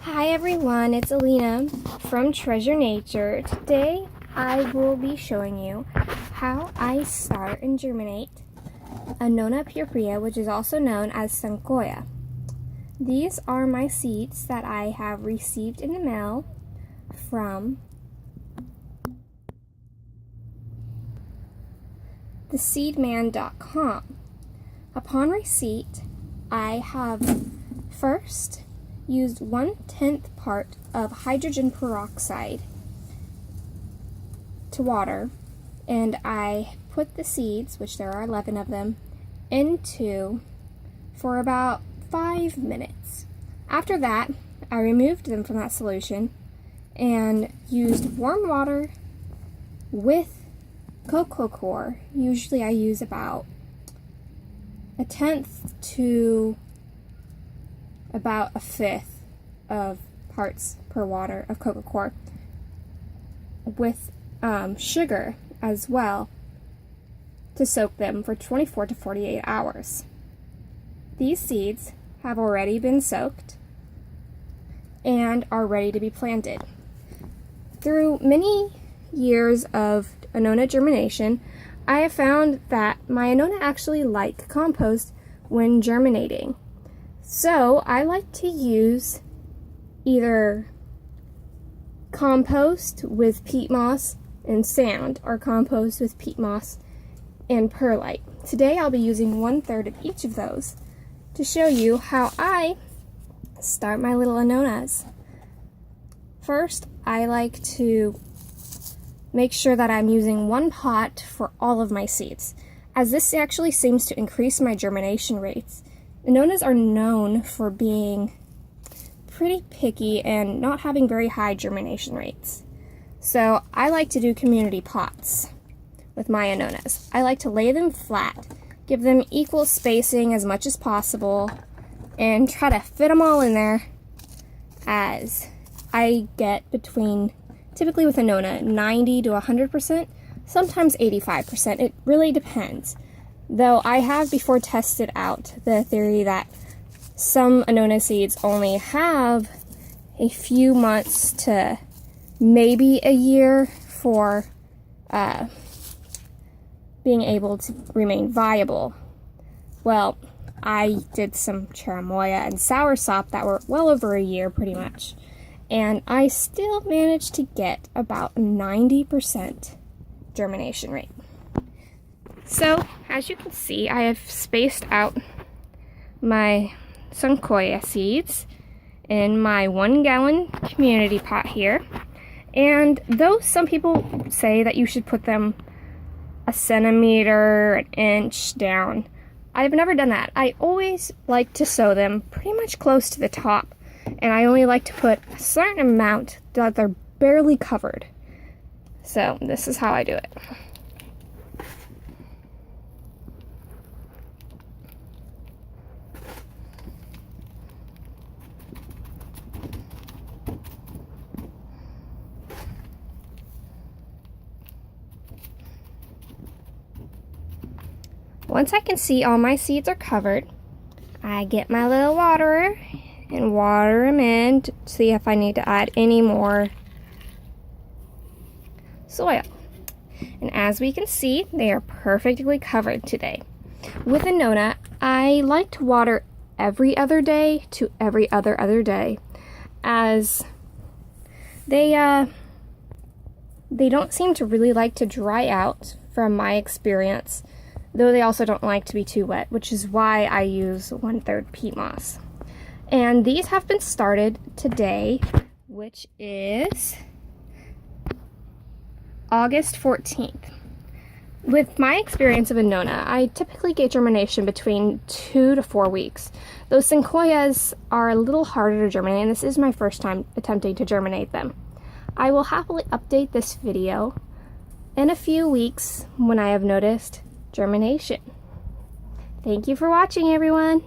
Hi everyone, it's Alina from Treasure Nature. Today I will be showing you how I start and germinate Annona Purpurea, which is also known as Soncoya. These are my seeds that I have received in the mail from theseedman.com. Upon receipt, I have first used 1/10 part of hydrogen peroxide to water, and I put the seeds, which there are 11 of them, into for about 5 minutes. After that, I removed them from that solution and used warm water with cocoa coir. Usually I use about 1/10 to about 1/5 of parts per water of cocoa coir with sugar as well to soak them for 24 to 48 hours. These seeds have already been soaked and are ready to be planted. Through many years of Annona germination, I have found that my Annona actually like compost when germinating. So I like to use either compost with peat moss and sand or compost with peat moss and perlite. Today I'll be using 1/3 of each of those to show you how I start my little Annonas. First, I like to make sure that I'm using 1 pot for all of my seeds, as this actually seems to increase my germination rates. Annonas are known for being pretty picky and not having very high germination rates. So I like to do community pots with my Annonas. I like to lay them flat, give them equal spacing as much as possible, and try to fit them all in there, as I get between, typically with Annona, 90 to 100%, sometimes 85%. It really depends. Though I have before tested out the theory that some Annona seeds only have a few months to maybe a year for being able to remain viable. Well, I did some cherimoya and soursop that were well over a year pretty much, and I still managed to get about 90% germination rate. So, as you can see, I have spaced out my Soncoya seeds in my 1-gallon community pot here. And though some people say that you should put them a centimeter, an inch down, I've never done that. I always like to sow them pretty much close to the top, and I only like to put a certain amount that they're barely covered. So this is how I do it. Once I can see all my seeds are covered, I get my little waterer and water them in to see if I need to add any more soil. And as we can see, they are perfectly covered today. With Annona, I like to water every other day to every other day, as they don't seem to really like to dry out from my experience. Though they also don't like to be too wet, which is why I use 1/3 peat moss. And these have been started today, which is August 14th. With my experience of Annona, I typically get germination between 2 to 4 weeks. Those Soncoyas are a little harder to germinate, and this is my first time attempting to germinate them. I will happily update this video in a few weeks when I have noticed germination. Thank you for watching, everyone.